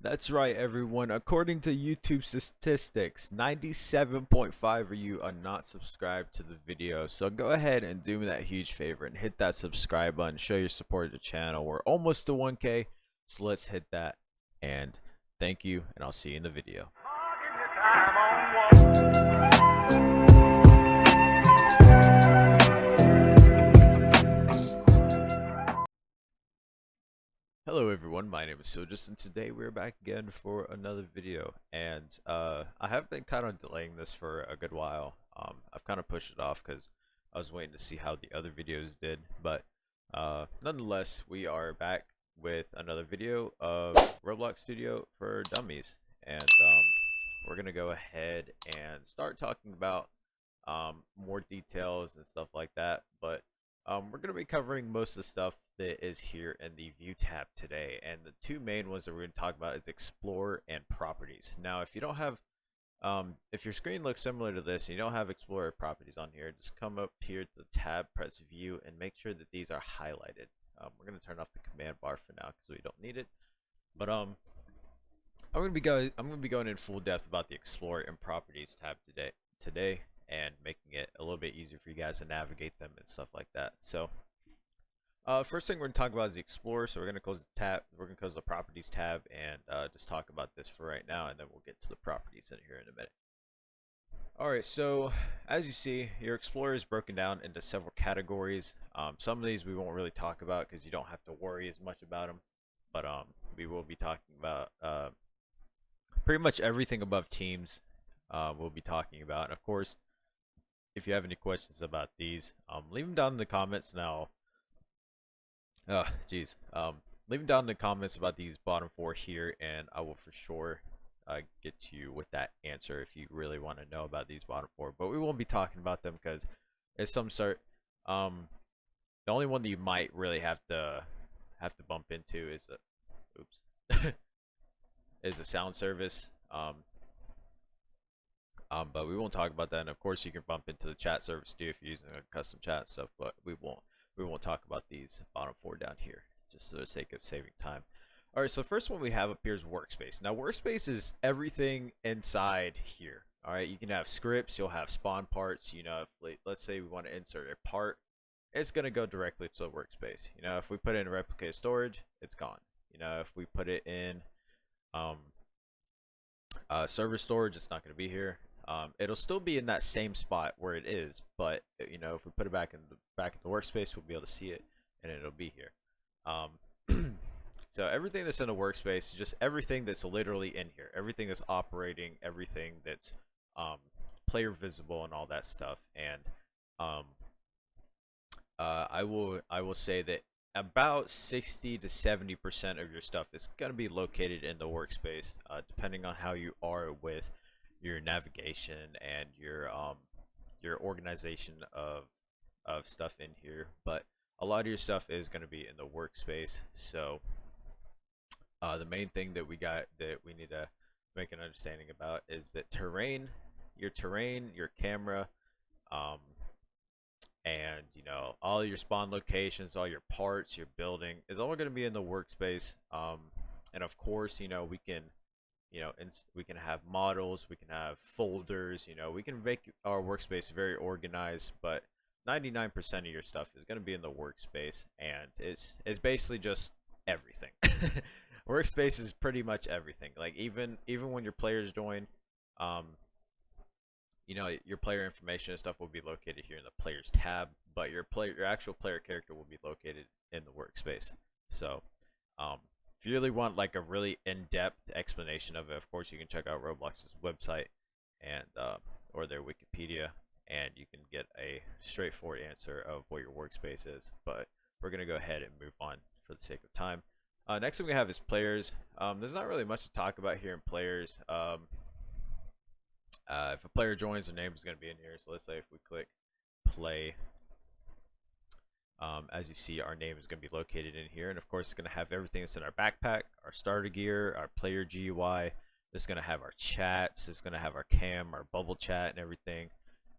That's right, everyone. According to YouTube statistics, 97.5 of you are not subscribed to the video. So go ahead and do me that huge favor and hit that subscribe button. Show your support to the channel. We're almost to 1K, so let's hit that. And thank you, and I'll see you in the video. Hello everyone, my name is Sojus, and today we're back again for another video. And I have been kind of delaying this for a good while. I've kind of pushed it off because I was waiting to see how the other videos did. But nonetheless, we are back with another video of Roblox Studio for Dummies. And we're going to go ahead and start talking about more details and stuff like that. But we're going to be covering most of the stuff that is here in the View tab today, and the two main ones that we're going to talk about is Explorer and Properties. Now, if you don't have, if your screen looks similar to this and you don't have Explorer Properties on here, just come up here to the tab, press View, and make sure that these are highlighted. We're going to turn off the command bar for now because we don't need it. But I'm going to be going in full depth about the Explorer and Properties tab today. And making it a little bit easier for you guys to navigate them and stuff like that. So first thing we're going to talk about is the Explorer. So we're going to close the tab, we're going to close the Properties tab, and just talk about this for right now, and then we'll get to the properties in here in a minute. Alright, so as you see, your Explorer is broken down into several categories. Some of these we won't really talk about because you don't have to worry as much about them, but we will be talking about pretty much everything above teams. We'll be talking about, and of course, if you have any questions about these, leave them down in the comments now. Leave them down in the comments about these bottom four here, and I will for sure get you with that answer if you really want to know about these bottom four. But we won't be talking about them because it's some sort. The only one that you might really have to bump into is is the sound service. But we won't talk about that. And of course, you can bump into the chat service too if you're using a custom chat stuff. But we won't talk about these bottom four down here, just for the sake of saving time. All right. So first one we have up here is Workspace. Now, Workspace is everything inside here. All right. You can have scripts. You'll have spawn parts. You know, if let's say we want to insert a part, it's gonna go directly to the Workspace. You know, if we put it in Replicator storage, it's gone. You know, if we put it in server storage, it's not gonna be here. It'll still be in that same spot where it is, but you know, if we put it back in the workspace, we'll be able to see it, and it'll be here. So everything that's in the workspace is just everything that's literally in here, everything that's operating, everything that's player visible, and all that stuff. And I will say that about 60 to 70% of your stuff is going to be located in the workspace, depending on how you are with your navigation and your organization of stuff in here. But a lot of your stuff is going to be in the workspace. So the main thing that we need to make an understanding about is that your camera, and you know, all your spawn locations, all your parts, your building is all going to be in the workspace. And of course, you know, we can have models, we can have folders, you know, we can make our workspace very organized. But 99% of your stuff is going to be in the workspace, and it's basically just everything. Workspace is pretty much everything. Like even when your players join, you know, your player information and stuff will be located here in the players tab, but your actual player character will be located in the workspace. So if you really want like a really in-depth explanation of it, of course you can check out Roblox's website and or their Wikipedia, and you can get a straightforward answer of what your workspace is. But we're gonna go ahead and move on for the sake of time. Next thing we have is players. There's not really much to talk about here in players. If a player joins, their name is going to be in here. So let's say if we click play, as you see, our name is going to be located in here. And of course, it's going to have everything that's in our backpack, our starter gear, our player GUI. It's going to have our chats. It's going to have our cam, our bubble chat, and everything.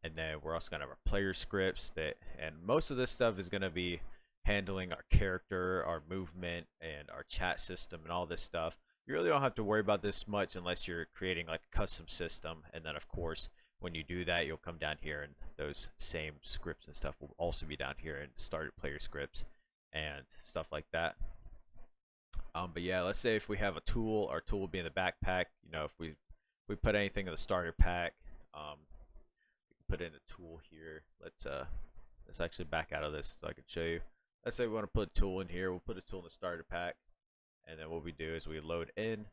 And then we're also going to have our player scripts. And most of this stuff is going to be handling our character, our movement, and our chat system, and all this stuff. you really don't have to worry about this much unless you're creating like a custom system. And then of course, when you do that, you'll come down here and those same scripts and stuff will also be down here in started player scripts and stuff like that. But yeah, let's say if we have a tool, our tool will be in the backpack. You know, if we put anything in the starter pack, we can put in a tool here. Let's actually back out of this so I can show you. Let's say we want to put a tool in here. We'll put a tool in the starter pack, and then what we do is we load in,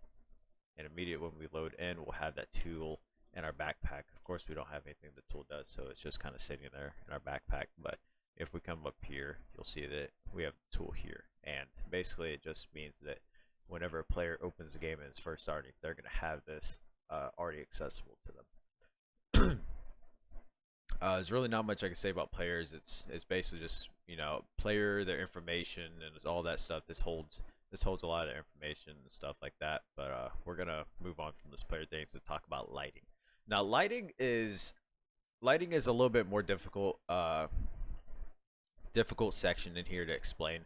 and immediately when we load in, we'll have that tool in our backpack. Of course, we don't have anything the tool does, so it's just kind of sitting there in our backpack. But if we come up here, you'll see that we have the tool here, and basically it just means that whenever a player opens the game and is first starting, they're going to have this already accessible to them. There's really not much I can say about players. It's basically just, you know, player, their information, and all that stuff. This holds a lot of their information and stuff like that. But we're gonna move on from this player thing to talk about lighting. Now, lighting is a little bit more difficult section in here to explain.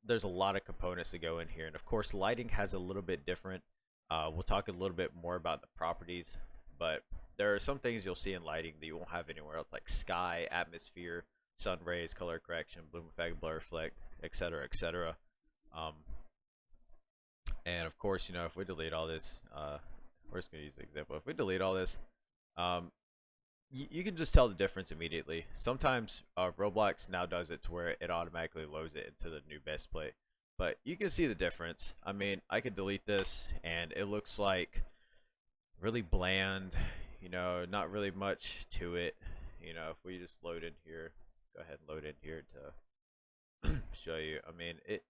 There's a lot of components that go in here, and of course, lighting has a little bit different. We'll talk a little bit more about the properties, but there are some things you'll see in lighting that you won't have anywhere else, like sky, atmosphere, sun rays, color correction, bloom effect, blur effect, etc., etc. And of course, you know, if we delete all this, we're just gonna use the example. If we delete all this, you can just tell the difference immediately. Sometimes Roblox now does it to where it automatically loads it into the new best play, but you can see the difference. I mean, I could delete this, and it looks like really bland. You know, not really much to it. You know, if we just load in here, go ahead and load in here to show you. I mean, it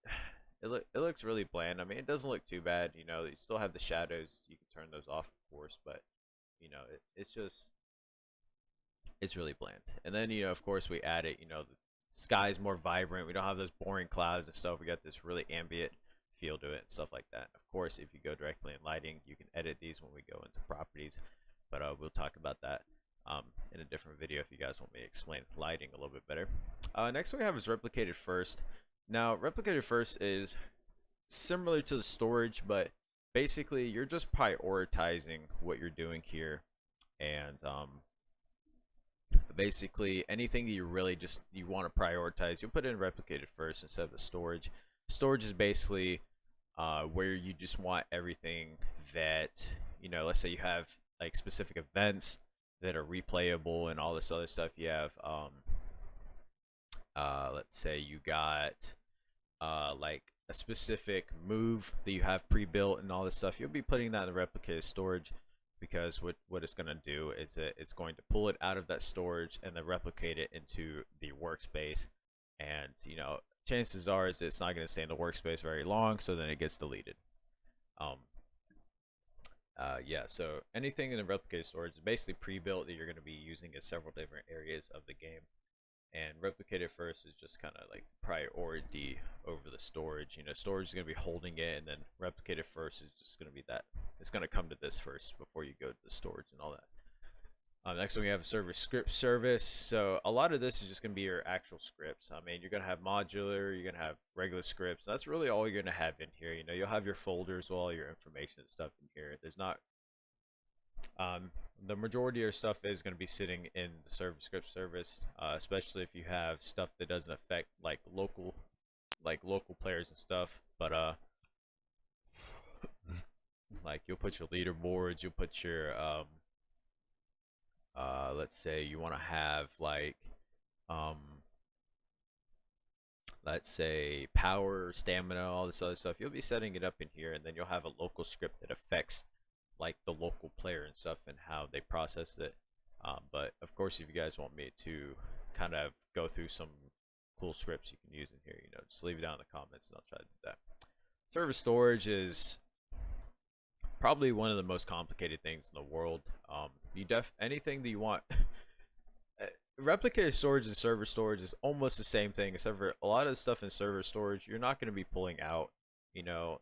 looks really bland. I mean, it doesn't look too bad. You know, you still have the shadows. You can turn those off, of course, but you know, it's really bland. And then, you know, of course, we add it. You know, the sky's more vibrant. We don't have those boring clouds and stuff. We got this really ambient feel to it and stuff like that. Of course, if you go directly in lighting, you can edit these when we go into properties. But we'll talk about that in a different video if you guys want me to explain lighting a little bit better. Next we have is Replicator First. Now, Replicator First is similar to the storage, but basically you're just prioritizing what you're doing here, and basically anything that you want to prioritize, you'll put in Replicator First instead of the storage. Storage is basically where you just want everything that, you know, let's say you have like specific events that are replayable and all this other stuff. You have let's say you got like a specific move that you have pre-built and all this stuff. You'll be putting that in the replicated storage, because what it's going to do is that it's going to pull it out of that storage and then replicate it into the workspace. And you know, chances are is it's not going to stay in the workspace very long, so then it gets deleted. Yeah, so anything in the replicated storage is basically pre-built that you're going to be using in several different areas of the game. And Replicator First is just kind of like priority over the storage. You know, storage is going to be holding it, and then Replicator First is just going to be that. It's going to come to this first before you go to the storage and all that. Next one, we have a server script service. So a lot of this is just going to be your actual scripts. I mean, you're going to have modular, you're going to have regular scripts. That's really all you're going to have in here. You know, you'll have your folders with all your information and stuff in here. There's not, the majority of your stuff is going to be sitting in the server script service, especially if you have stuff that doesn't affect like local players and stuff. But like you'll put your leaderboards, you'll put your let's say you want to have like let's say power, stamina, all this other stuff. You'll be setting it up in here, and then you'll have a local script that affects like the local player and stuff and how they process it. But of course, if you guys want me to kind of go through some cool scripts you can use in here, you know, just leave it down in the comments and I'll try to do that. Server storage is probably one of the most complicated things in the world. Anything that you want. Replicated storage and server storage is almost the same thing, except for a lot of the stuff in server storage you're not going to be pulling out. You know,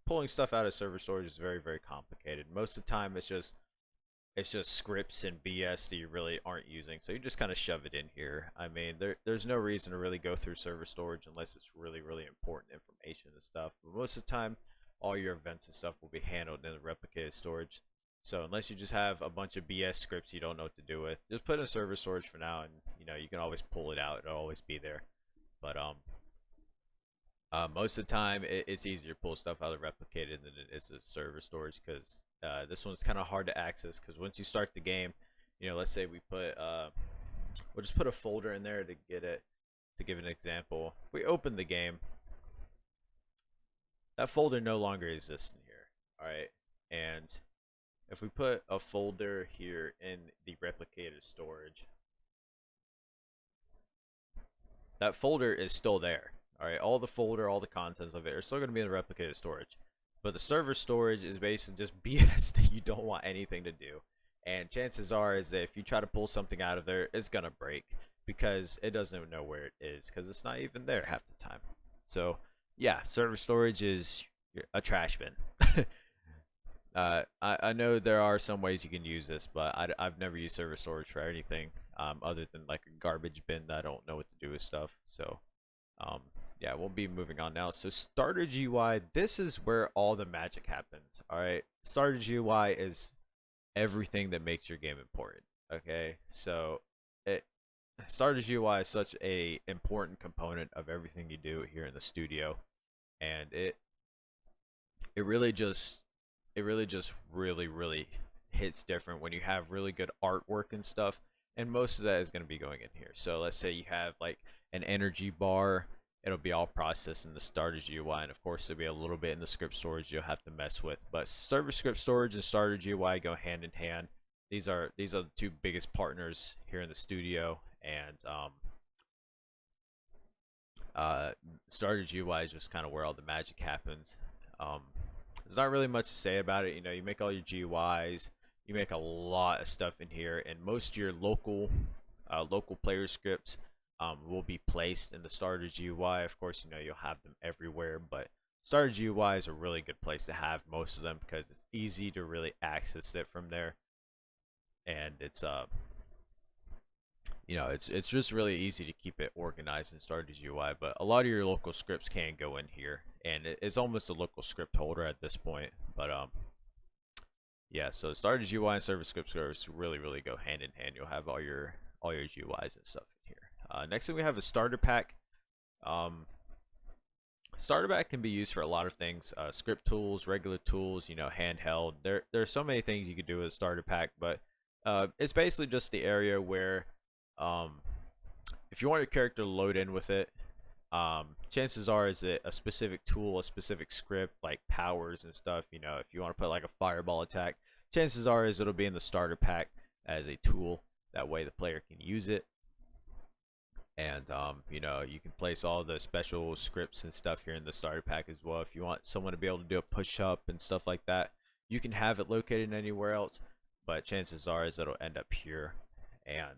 pulling stuff out of server storage is very, very complicated. Most of the time it's just scripts and BS that you really aren't using, so you just kind of shove it in here. I mean, there's no reason to really go through server storage unless it's really, really important information and stuff. But most of the time all your events and stuff will be handled in the replicated storage. So unless you just have a bunch of BS scripts you don't know what to do with, just put in server storage for now, and you can always pull it out. It'll always be there. But most of the time it's easier to pull stuff out of replicated than it is of server storage, because this one's kind of hard to access. Because once you start the game, let's say we put we'll just put a folder in there to get it. To give an example, if we open the game, that folder no longer exists in here. All right, and if we put a folder here in the replicated storage, that folder is still there. All right, all the folder, all the contents of it are still going to be in the replicated storage, but the server storage is basically just BS that you don't want anything to do. And chances are is that if you try to pull something out of there, it's gonna break, because it doesn't even know where it is, because it's not even there half the time. So yeah, server storage is a trash bin. I know there are some ways you can use this, but I've never used server storage for anything other than like a garbage bin that I don't know what to do with stuff. So yeah, we'll be moving on now. So starter GUI, this is where all the magic happens. All right, starter GUI is everything that makes your game important. Okay, so starter GUI is such a important component of everything you do here in the studio, and it really just really hits different when you have really good artwork and stuff, and most of that is going to be going in here. So let's say you have like an energy bar, it'll be all processed in the starter GUI, and of course there'll be a little bit in the script storage you'll have to mess with. But server script storage and starter GUI go hand in hand. These are the two biggest partners here in the studio, and starter GUI is just kind of where all the magic happens. There's not really much to say about it. You make all your GUIs, you make a lot of stuff in here, and most of your local player scripts will be placed in the starter GUI. Of course, you'll have them everywhere, but starter GUI is a really good place to have most of them, because it's easy to really access it from there, and it's it's just really easy to keep it organized in starter GUI. But a lot of your local scripts can go in here, and it's almost a local script holder at this point. But yeah, so starter GUI and server script storage really go hand in hand. You'll have all your GUIs and stuff in here. Next thing we have is starter pack. Starter pack can be used for a lot of things: script tools, regular tools, handheld. There's so many things you could do with a starter pack, but it's basically just the area where if you want your character to load in with it, chances are is that a specific tool, a specific script like powers and stuff, if you want to put like a fireball attack, chances are is it'll be in the starter pack as a tool. That way the player can use it. And you can place all the special scripts and stuff here in the starter pack as well. If you want someone to be able to do a push up and stuff like that, you can have it located anywhere else, but chances are is it'll end up here. And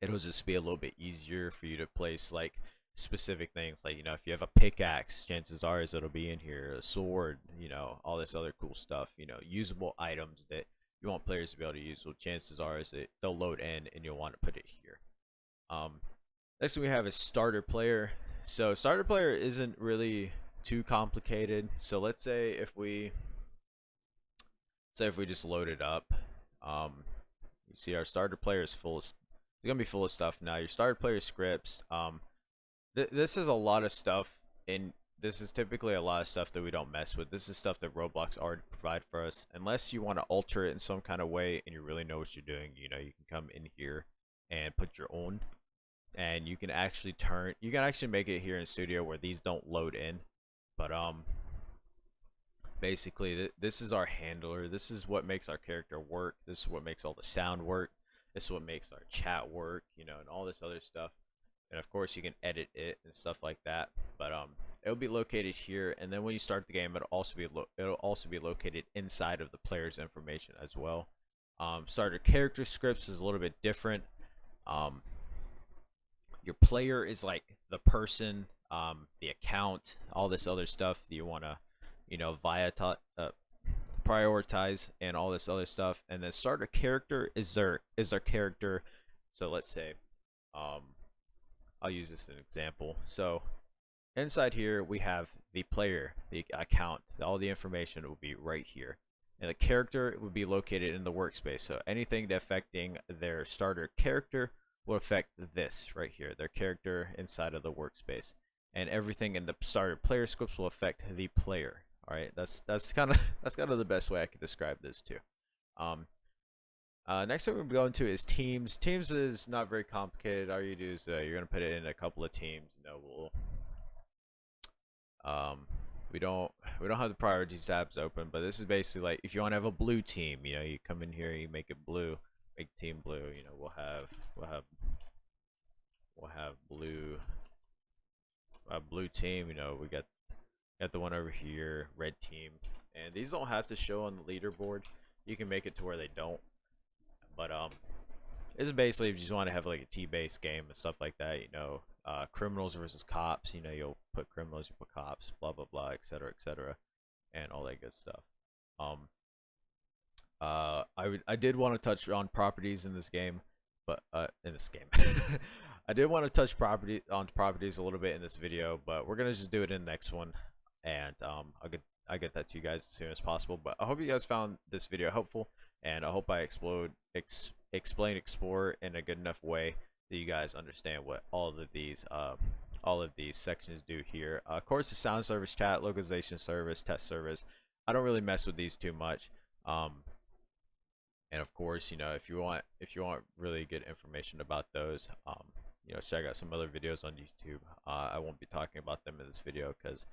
it'll just be a little bit easier for you to place like specific things, like if you have a pickaxe, chances are is it'll be in here, a sword, all this other cool stuff, usable items that you want players to be able to use. So chances are is that they'll load in and you'll want to put it here. Next thing we have is starter player. So starter player isn't really too complicated. So let's say if we just load it up, you see our starter player is full of, it's gonna be full of stuff now. Your starter player scripts, this is a lot of stuff, and this is typically a lot of stuff that we don't mess with. This is stuff that Roblox already provide for us. Unless you want to alter it in some kind of way and you really know what you're doing, you can come in here and put your own, and you can actually make it here in studio where these don't load in. But basically this is our handler. This is what makes our character work. This is what makes all the sound work. This is what makes our chat work, and all this other stuff. And of course you can edit it and stuff like that. But it'll be located here, and then when you start the game, it'll also be located inside of the player's information as well. Starter character scripts is a little bit different. Your player is like the person, the account, all this other stuff that you want to prioritize, and all this other stuff. And then starter character is their character. So let's say I'll use this as an example. So Inside here, we have the player, the account. All the information will be right here. And the character would be located in the workspace. So anything affecting their starter character will affect this right here, their character inside of the workspace. And everything in the starter player scripts will affect the player. All right, that's kind of the best way I can describe those two. Next thing we're going to is teams. Teams is not very complicated. All you do is you're gonna put it in a couple of teams. You know, we don't have the priorities tabs open, but this is basically like if you want to have a blue team, you know, you come in here, you make it blue, make team blue. You know, we'll have blue team. You know, we got the one over here, red team, and these don't have to show on the leaderboard. You can make it to where they don't, but this is basically if you just want to have like a T-based game and stuff like that. You know, criminals versus cops. You know, you'll put criminals, you put cops, blah blah blah, etc., and all that good stuff. I did want to touch on properties in this game, but I did want to touch properties a little bit in this video, but we're gonna just do it in the next one, and I'll get that to you guys as soon as possible. But I hope you guys found this video helpful, and I hope I explain Explorer in a good enough way that you guys understand what all of these sections do here. Of course, the sound service, chat, localization service, test service. I don't really mess with these too much. And of course, you know, if you want really good information about those, you know, check out some other videos on YouTube. I won't be talking about them in this video because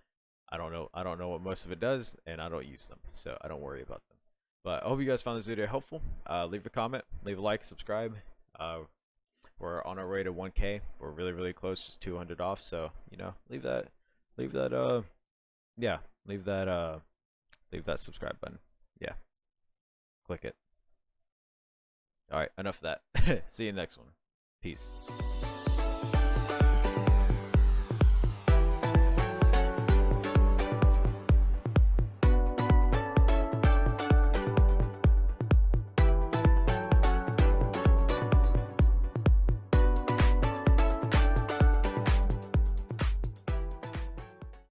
I don't know what most of it does, and I don't use them, so I don't worry about them. But I hope you guys found this video helpful. Leave a comment, leave a like, subscribe. We're on our way to 1K. We're really close, just 200 off. So you know, leave that subscribe button. Yeah, click it. All right, enough of that. See you next one. Peace.